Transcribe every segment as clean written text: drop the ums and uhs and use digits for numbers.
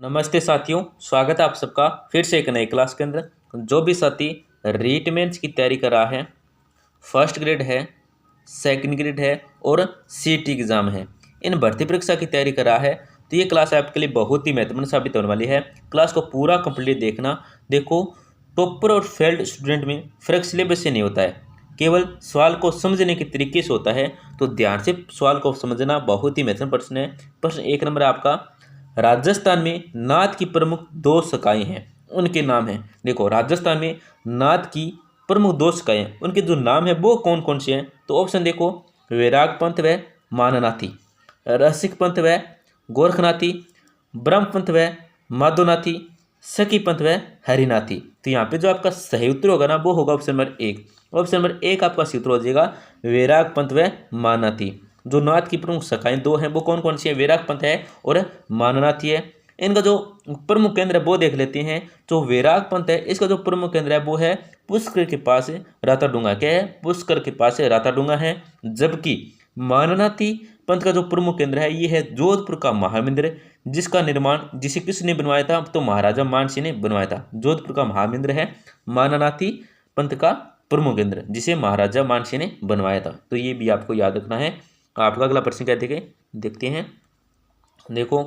नमस्ते साथियों, स्वागत है आप सबका फिर से एक नई क्लास के अंदर। जो भी साथी रीट मेंस की तैयारी कर रहा है, फर्स्ट ग्रेड है, सेकंड ग्रेड है और सीटी एग्ज़ाम है, इन भर्ती परीक्षा की तैयारी कर रहा है, तो ये क्लास आपके लिए बहुत ही महत्वपूर्ण साबित होने वाली है। क्लास को पूरा कंप्लीट देखना। देखो, टॉपर और फेल्ड स्टूडेंट में फ़र्क सिलेबस से नहीं होता है, केवल सवाल को समझने के तरीके से होता है। तो ध्यान से सवाल को समझना बहुत ही महत्वपूर्ण प्रश्न है। प्रश्न 1 नंबर आपका, राजस्थान में नाद की प्रमुख दो शाखाएं हैं, उनके नाम हैं। देखो, राजस्थान में नाद की प्रमुख दो शाखाएं, उनके जो नाम है वो कौन कौन से हैं। तो ऑप्शन देखो, वैराग पंथ व माननाथी, रसिक पंथ व गोरखनाथी, ब्रह्म पंथ व माधोनाथी, सखी पंथ व हरिनाथी। तो यहाँ पे जो आपका सही उत्तर होगा ना, वो होगा ऑप्शन नंबर 1। ऑप्शन नंबर 1 आपका सही उत्तर हो जाएगा वैराग पंथ व माननाथी। जो नाथ की प्रमुख शाखाएं दो हैं वो कौन कौन सी है, वैराग पंथ है और माननाथी है। इनका जो प्रमुख केंद्र है वो देख लेते हैं। जो वैराग पंथ है, इसका जो प्रमुख केंद्र है वो है पुष्कर के पास राताडूंगा। क्या है? पुष्कर के पास राताडूंगा है। जबकि माननाथी पंथ का जो प्रमुख केंद्र है ये है जोधपुर का महामंदिर, जिसका निर्माण जिसे किसने बनवाया था? तो महाराजा मानसिंह ने बनवाया था। जोधपुर का महामंदिर है माननाथी पंथ का प्रमुख केंद्र, जिसे महाराजा मानसिंह ने बनवाया था। तो ये भी आपको याद रखना है। आपका अगला प्रश्न क्या देखे देखते हैं। देखो,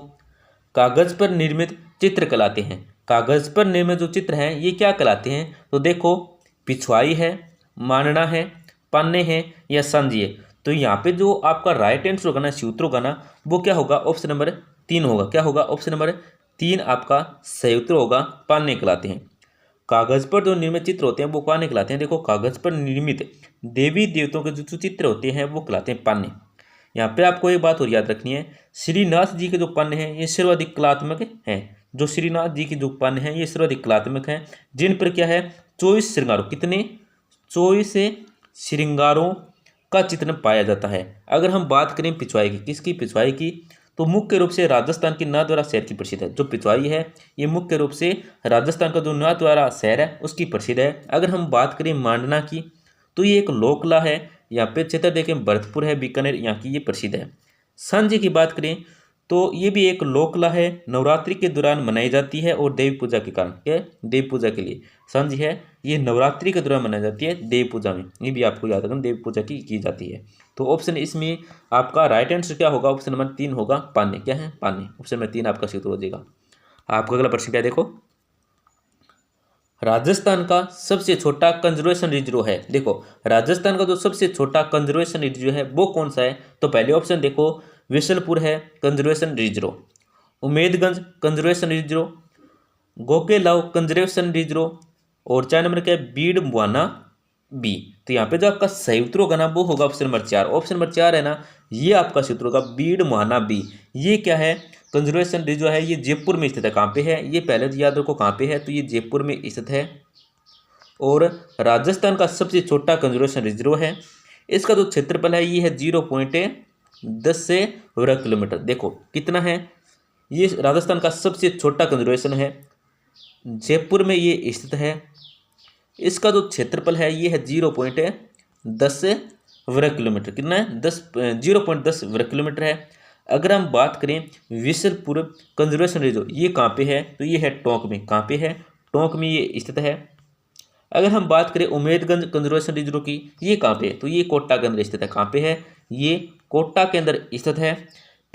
कागज पर निर्मित चित्र कहलाते हैं। कागज पर निर्मित जो चित्र हैं ये क्या कहलाते हैं? तो देखो, पिछवाई है, मानना है, पन्ने हैं या सांझी है। तो यहाँ पे जो आपका राइट आंसर होगा ना, सूत्र होगा ना, वो क्या होगा? ऑप्शन नंबर 3 होगा। क्या होगा? ऑप्शन नंबर 3 आपका सही उत्तर होगा। पान्ने कहलाते हैं। कागज पर जो निर्मित चित्र होते हैं वो पान्ने कहलाते हैं। देखो, कागज पर निर्मित देवी देवताओं के जो चित्र होते हैं वो कहलाते हैं पान्ने। यहाँ पे आपको एक बात और याद रखनी है, श्रीनाथ जी के जो पन्ने हैं ये सर्वाधिक कलात्मक हैं। जो श्रीनाथ जी के जो पन्ने हैं ये सर्वाधिक कलात्मक हैं, जिन पर क्या है 24 श्रृंगारों, कितने 24 श्रृंगारों का चित्रण पाया जाता है। अगर हम बात करें पिछवाई की, किसकी? पिछवाई की, तो मुख्य रूप से राजस्थान की नाथद्वारा शहर की प्रसिद्ध है। जो पिछवाई है ये मुख्य रूप से राजस्थान का जो नाथद्वारा शहर है उसकी प्रसिद्ध है। अगर हम बात करें मांडना की, तो ये एक लोक कला है। यहाँ पे क्षेत्र देखें भरतपुर है, बीकानेर, यहाँ की ये प्रसिद्ध है। सांझी की बात करें तो ये भी एक लोक कला है, नवरात्रि के दौरान मनाई जाती है और देवी पूजा के कारण, क्या देवी पूजा के लिए सांझी है, ये नवरात्रि के दौरान मनाई जाती है देवी पूजा में। ये भी आपको याद रखना, देवी पूजा की जाती है। तो ऑप्शन इसमें आपका राइट आंसर क्या होगा? ऑप्शन नंबर 3 होगा, पान्ने। क्या है? पान्ने। ऑप्शन नंबर 3 आपका सही उत्तर हो जाएगा। आपका अगला प्रश्न क्या है? देखो, राजस्थान का सबसे छोटा कंजर्वेशन रिजर्व है। देखो, राजस्थान का जो सबसे छोटा कंजर्वेशन रिजर्व है वो कौन सा है? तो पहले ऑप्शन देखो, विशलपुर है conservation reserve, Umedganj conservation reserve, Gogelao conservation reserve, और 4 नंबर क्या है? बीड़ मुआना बी। तो यहाँ पे जो आपका सही उत्तर होगा ना वो होगा ऑप्शन नंबर 4। ऑप्शन नंबर 4 है ना, ये आपका सूत्र होगा बीड़ मुहाना बी। ये क्या है? कंजर्वेशन रिजर्व है, ये जयपुर में स्थित है। कहाँ पे है ये? पहले तो याद रखो कहाँ पे है, तो ये जयपुर में स्थित है और राजस्थान का सबसे छोटा कंजर्वेशन रिजर्व है। इसका जो क्षेत्रफल है ये है 0.10 से वर्ग किलोमीटर। देखो कितना है, ये राजस्थान का सबसे छोटा कंजर्वेशन है, जयपुर में ये स्थित है। इसका जो क्षेत्रफल है ये है 0.10 वर्ग किलोमीटर। कितना है? 0.10 वर्ग किलोमीटर है। अगर हम बात करें विशलपुर कंजर्वेशन रिजर्व, ये कहाँ पे है? तो ये है टोंक में। कहाँ पे है? टोंक में ये स्थित है। अगर हम बात करें उमेदगंज कंजर्वेशन रिजर्व की, ये कहाँ पे है? तो ये कोटा के अंदर स्थित है। कहाँ पे है? ये कोटा के अंदर स्थित है।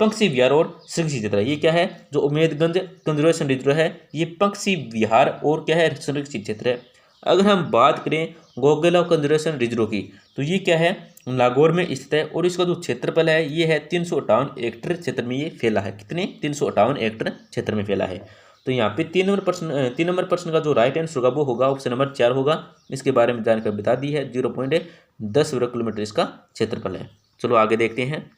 पंक्षी विहार और संरक्षित क्षेत्र है। ये क्या है? जो उमेदगंज कंजर्वेशन रिजर्व है ये पंक्षी विहार और क्या है? संरक्षित क्षेत्र है। अगर हम बात करें गोगेलाव कंजर्वेशन रिजर्व की, तो ये क्या है? नागौर में स्थित है और इसका जो क्षेत्रफल है ये है 358 हेक्टेयर क्षेत्र में ये फैला है। कितने? 358 हेक्टेयर क्षेत्र में फैला है। तो यहाँ पे 3 नंबर प्रश्न का जो राइट आंसर होगा वो होगा ऑप्शन नंबर 4 होगा। इसके बारे में जानकारी बता दी है, 0.10 वर्ग किलोमीटर इसका क्षेत्रफल है। चलो आगे देखते हैं।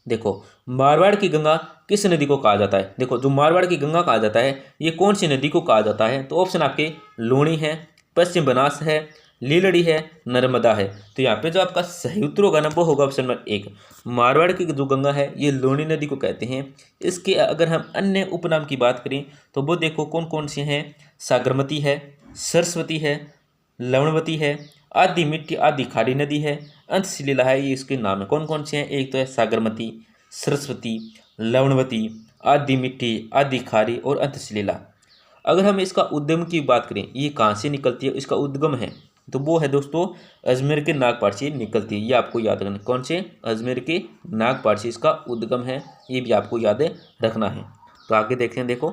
देखो, मारवाड़ की गंगा किस नदी को कहा जाता है? देखो, जो मारवाड़ की गंगा कहा जाता है ये कौन सी नदी को कहा जाता है? तो ऑप्शन आपके लूणी है, पश्चिम बनास है, लीलड़ी है, नर्मदा है। तो यहाँ पे जो आपका सही उत्तर होगा ना वो होगा ऑप्शन नंबर 1। मारवाड़ की जो गंगा है ये लूणी नदी को कहते हैं। इसके अगर हम अन्य उपनाम की बात करें तो वो देखो कौन कौन से हैं। सागरमती है, सरस्वती है, लवणवती है, आदि मिट्टी आदि खारी नदी है, अंत सलीला है। ये इसके नाम है। कौन कौन से हैं? एक तो है सागरमती, सरस्वती, लवणवती, आधी मीठी, आधी खारी और अंतशिलीला। अगर हम इसका उद्गम की बात करें, ये कहाँ से निकलती है, इसका उद्गम है तो वो है दोस्तों अजमेर के नागपाट से निकलती है। ये आपको याद रखना, कौन से, अजमेर के नागपाट से इसका उद्गम है, ये भी आपको याद रखना है। तो आगे देखते हैं, देखो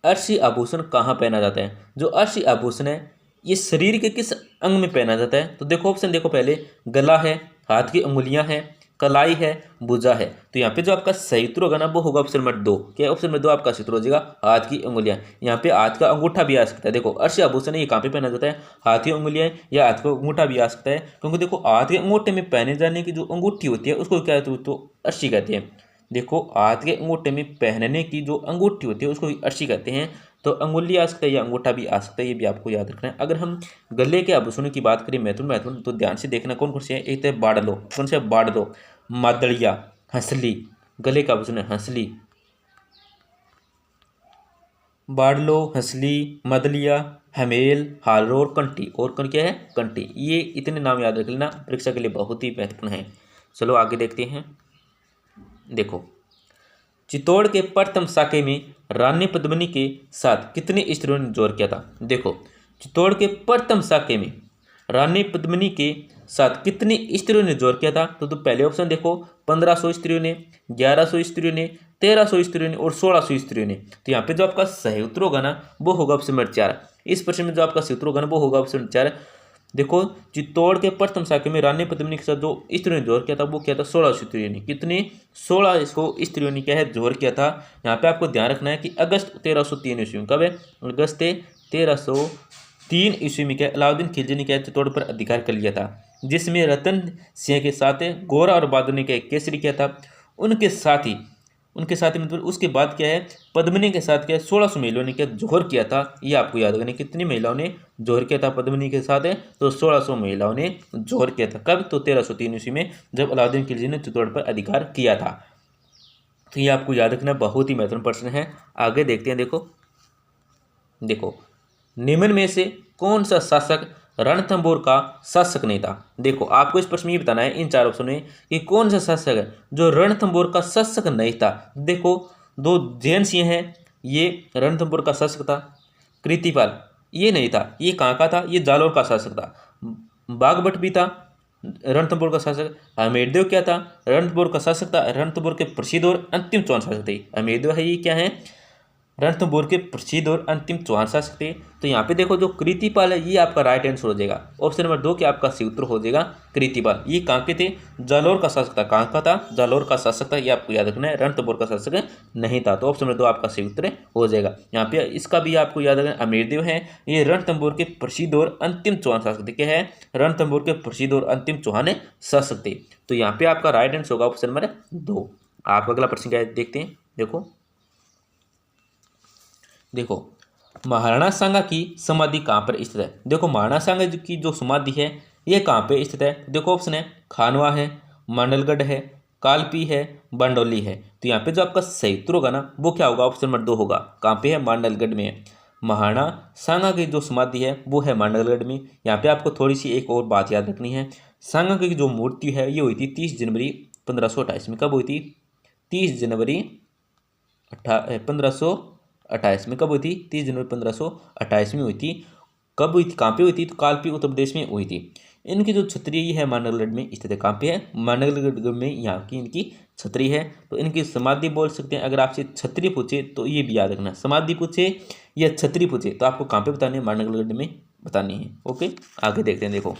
अर्शी आभूषण कहाँ पहना जाता है। जो अर्शी आभूषण है ये शरीर के किस अंग में पहना जाता है, तो देखो ऑप्शन देखो, पहले गला है, हाथ की उंगलियां हैं, कलाई है, भुजा है। तो यहाँ पे जो आपका सही उत्तर होगा ना वो होगा ऑप्शन नंबर 2। क्या ऑप्शन नंबर 2 आपका सही उत्तर हो जाएगा, हाथ की उंगलियां। यहाँ पे हाथ का अंगूठा भी आ सकता है। देखो अर्शी आभूषण है ये कहाँ पे पहना जाता है, हाथ की उंगलियां या हाथ का अंगूठा भी आ सकता है, क्योंकि देखो हाथ के अंगूठे में पहने जाने की जो अंगूठी होती है उसको क्या कहते हैं, तो अर्शी कहते हैं। देखो हाथ के अंगूठे में पहनने की जो अंगूठी होती है उसको अर्शी कहते हैं। तो अंगुली आ सकता है या अंगूठा भी आ सकता है, ये भी आपको याद रखना है। अगर हम गले के आभूषणों की बात करें महत्वपूर्ण तो ध्यान से देखना कौन कौन से हैं। एक तो बाड़लो, कौन से, बाड़लो, मादलिया, हंसली, गले का आभूषण है हंसली, बाड़लो, हंसली, मदलिया, हमेल, हारो और कंटी। और कौन क्या है, कंटी। ये इतने नाम याद रख लेना, परीक्षा के लिए बहुत ही महत्वपूर्ण है। चलो आगे देखते हैं, देखो चित्तौड़ के प्रथम साके में रानी पद्मिनी के साथ कितने स्त्रियों ने जोर किया था। देखो चित्तौड़ के प्रथम साके में रानी पद्मिनी के साथ कितनी स्त्रियों ने जोर किया था, तो पहले ऑप्शन देखो 1500 स्त्रियों ने, 1100 स्त्रियों ने, 1300 स्त्रियों ने और 1600 स्त्रियों ने। तो यहाँ पे जो आपका सही उत्तर होगा ना वो होगा ऑप्शन नंबर 4। इस प्रश्न में जो आपका सही उत्तर होगा ना वो होगा ऑप्शन नंबर 4। देखो चित्तौड़ के प्रथम साके में रानी पद्मिनी के साथ जो स्त्रियों ने जोर किया था वो क्या था, 16 स्त्रियों ने। कितने, 16 इसको स्त्रियों ने क्या है, जोर किया था। यहाँ पे आपको ध्यान रखना है कि अगस्त 1303 ईस्वी में, कब है, अगस्त 1303 ईस्वी में क्या अलाउद्दीन खिलजी ने क्या चित्तौड़ पर अधिकार कर लिया था, जिसमें रतन सिंह के साथ गोरा और बहादुर ने क्या केसरी किया था। उनके साथ ही मतलब उसके बाद क्या है, पद्मिनी के साथ क्या है 1600 महिलाओं ने क्या जोहर किया था। ये आपको याद रखना, कितनी महिलाओं ने जोहर किया था पद्मिनी के साथ है, तो 1600 महिलाओं ने जोहर किया था। कब, तो 1303 ईस्वी में, जब अलाउद्दीन खिलजी ने चित्तौड़ पर अधिकार किया था। तो ये आपको याद रखना, बहुत ही महत्वपूर्ण प्रश्न है। आगे देखते हैं, देखो निम्न में से कौन सा शासक रणथंभौर का शासक नहीं था। देखो आपको इस प्रश्न में ये बताना है इन 4 ऑप्शन में कि कौन सा शासक है जो रणथंभौर का शासक नहीं था। देखो दो जैन सिंह हैं, ये रणथंभौर का शासक था। कृतिपाल ये नहीं था, ये कहाँ का था, ये जालौर का शासक था। बागभट भी था रणथंभौर का शासक। हमीरदेव क्या था, रणथंभौर का शासक था। रणथंभौर के प्रसिद्ध और अंतिम चौहान शासक थे हमीरदेव है, ये क्या है, रणथंभौर के प्रसिद्ध और अंतिम चौहान शासक थे। तो यहाँ पे देखो जो कृतिपाल है ये आपका राइट आंसर हो जाएगा, ऑप्शन नंबर 2 के आपका सही उत्तर हो जाएगा कृतिपाल। ये कहाँ के थे, जालौर का शासक था। कहाँ का था, जालौर का शासक था, ये आपको याद रखना है, रणथंभौर का शासक नहीं था। तो ऑप्शन नंबर 2 आपका सही उत्तर हो जाएगा। यहाँ पे इसका भी आपको याद रखना, अमीरदेव है ये रणथंभौर के प्रसिद्ध और अंतिम चौहान शासक थे। क्या है, रणथंभौर के प्रसिद्ध और अंतिम चौहान शासक थे। तो यहाँ पे आपका राइट आंसर होगा ऑप्शन नंबर 2। आप अगला प्रश्न क्या है देखते हैं, देखो महाराणा सांगा की समाधि कहाँ पर स्थित है। देखो महाराणा सांगा की जो समाधि है ये कहाँ पे स्थित है। देखो ऑप्शन है खानवा है, मांडलगढ़ है, कालपी है, बंडोली है। तो यहाँ पे जो आपका सही उत्तर होगा ना वो क्या होगा, ऑप्शन नंबर 2 होगा। कहाँ पे है, मांडलगढ़ में है। महाराणा सांगा की जो समाधि है वो है मांडलगढ़ में। यहाँ पे आपको थोड़ी सी एक और बात याद रखनी है, सांगा की जो मूर्ति है ये हुई थी 30 जनवरी 1528 में। कब हुई थी, 30 जनवरी 1528 में। कब हुई थी, 30 जनवरी 1528 में हुई थी। कब हुई थी, कहाँ पे हुई थी, तो कालपी उत्तर प्रदेश में हुई थी। इनकी जो छतरी है मांडलगढ़ में स्थित है। कहाँ पे है, मांडलगढ़ में यहाँ की इनकी छतरी है। तो इनकी समाधि बोल सकते हैं। अगर आपसे छतरी पूछे तो ये भी याद रखना, समाधि पूछे या छतरी पूछे तो आपको कहाँ पे बतानी है, मांडलगढ़ में बतानी है। ओके आगे देखते हैं, देखो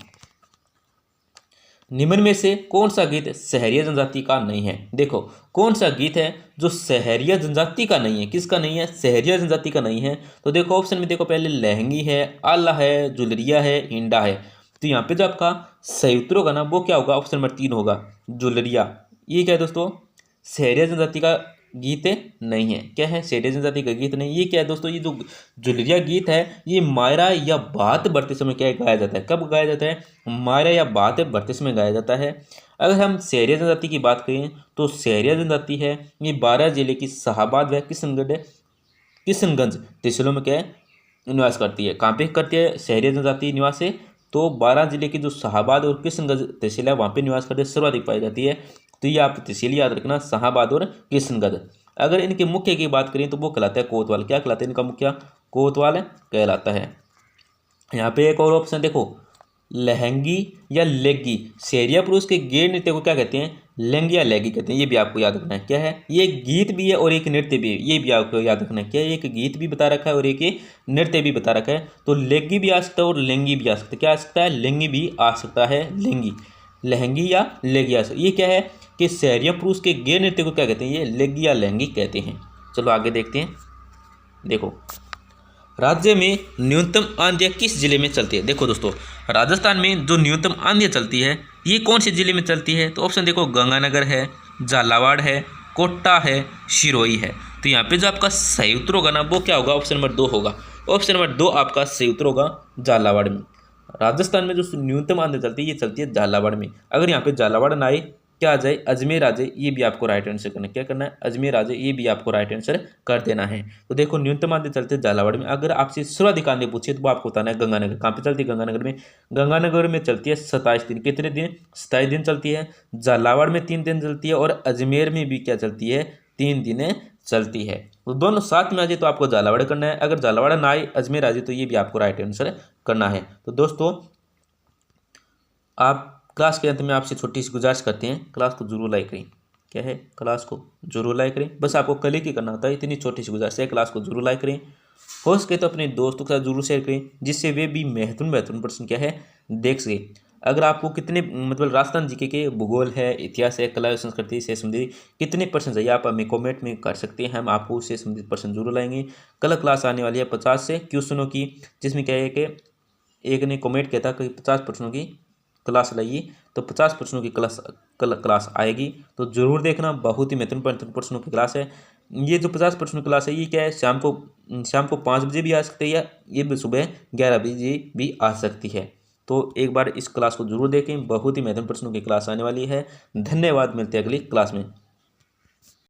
निम्न में से कौन सा गीत सहरिया जनजाति का नहीं है। देखो कौन सा गीत है जो सहरिया जनजाति का नहीं है, किसका नहीं है, सहरिया जनजाति का नहीं है। तो देखो ऑप्शन में देखो पहले लहंगी है, आला है, जुलरिया है, हिंडा है। तो यहाँ पे जो आपका सही उत्तर होगा ना वो क्या होगा, ऑप्शन नंबर 3 होगा, जुलरिया। ये क्या है दोस्तों, सहरिया जनजाति का गीत नहीं है। क्या है, सहरिया जनजाति का गीत नहीं। ये क्या है दोस्तों, ये जो जुलरिया गीत है ये मायरा या बात बढ़ते समय क्या गाया जाता है। कब गाया जाता है, मायरा या बात बढ़ते समय गाया जाता है। अगर हम सहरिया जनजाति की बात करें तो सहरिया जनजाति है ये 12 जिले की शाहाबाद व किशनगंज तहसीलों में क्या है निवास करती है। कहाँ पे करती है सहरिया जनजाति निवास है, तो 12 जिले की जो शाहाबाद और किशनगंज तहसील है वहाँ पे निवास करती है, सर्वाधिक पाई जाती है। तो ये आप तहसील याद रखना, शाहाबाद और किशनगढ़। अगर इनके मुख्य की बात करें तो वो कहलाता है कोतवाल। क्या कहलाता है इनका मुखिया? कोतवाल कहलाता है। यहाँ पे एक और ऑप्शन देखो, लहंगी या लेगी। सहरिया पुरुष के गैर नृत्य को क्या कहते हैं? लहंगी या लेगी कहते हैं। ये भी आपको याद रखना है। क्या है? ये एक गीत भी है और एक नृत्य भी है। ये भी आपको याद रखना है। क्या है? एक गीत भी बता रखा है और एक नृत्य भी बता रखा है। तो लेगी भी आ सकता है और लहंगी भी आ सकता है। क्या आ सकता है? लहंगी भी आ सकता है। लहंगी, लहंगी या लेगी आ सकता है। ये क्या है कि सहरिया पुरुष के गैर नृत्य को क्या कहते हैं? ये लेगी या लहंगी कहते हैं। चलो आगे देखते हैं। देखो, राज्य में न्यूनतम आंधियाँ किस जिले में चलती है? देखो दोस्तों, राजस्थान में जो न्यूनतम आंधियाँ चलती है ये कौन से जिले में चलती है? तो ऑप्शन देखो, गंगानगर है, झालावाड़ है, कोटा है, सिरोही है। तो यहाँ पे जो आपका सही उत्तर होगा ना वो क्या होगा? ऑप्शन नंबर 2 होगा। ऑप्शन नंबर 2 आपका सही उत्तर होगा, झालावाड़ में। राजस्थान में जो न्यूनतम आंधियाँ चलती है ये चलती है झालावाड़ में। अगर यहाँ पे झालावाड़ ना आए, क्या आ जाए? अजमेर आ जाए। ये भी आपको राइट आंसर करना है। क्या करना है? अजमेर आ जाए। ये भी आपको राइट आंसर कर देना है। तो देखो, न्यूनतम आंधी चलते हैं झालावाड़ में। अगर आपसे सर्वाधिक आंधी पूछे तो वो आपको बताना है गंगानगर। कहाँ पे चलती है? गंगानगर में। गंगानगर में चलती है 27 दिन। कितने दिन? 27 दिन चलती है। झालावाड़ में 3 दिन चलती है और अजमेर में भी क्या चलती है? 3 दिन चलती है। तो दोनों साथ में आ जाए तो आपको झालावाड़ करना है। अगर झालावाड़ ना आए, अजमेर आ जाए, तो ये भी आपको राइट आंसर करना है। तो दोस्तों, आप क्लास के अंत में आपसे छोटी सी गुजारिश करते हैं, क्लास को जरूर लाइक करें। क्या है? क्लास को जरूर लाइक करें। बस आपको क्लिक ही करना होता है, इतनी छोटी सी गुजारिश है। क्लास को जरूर लाइक करें। हो सके तो अपने दोस्तों के साथ जरूर शेयर करें, जिससे वे भी महत्वपूर्ण प्रश्न क्या है देख सके। अगर आपको कितने मतलब राजस्थान जीके के भूगोल है, इतिहास है, कला, संस्कृति से संबंधित कितने प्रश्न चाहिए आप हमें कमेंट में कर सकते हैं। हम आपको उससे संबंधित प्रश्न जरूर लाएंगे। कल क्लास आने वाली है 50 से क्वेश्चनों की, जिसमें क्या है कि एक ने कमेंट किया था कि 50 प्रश्नों की क्लास लाइए। तो 50 प्रश्नों की क्लास आएगी, तो जरूर देखना। बहुत ही महत्वपूर्ण प्रश्नों की क्लास है। ये जो 50 प्रश्नों की क्लास है ये क्या है? शाम को 5 बजे भी आ सकती है या ये भी सुबह 11 बजे भी आ सकती है। तो एक बार इस क्लास को जरूर देखें। बहुत ही महत्वपूर्ण प्रश्नों की क्लास आने वाली है। धन्यवाद, मिलते हैं अगली क्लास में।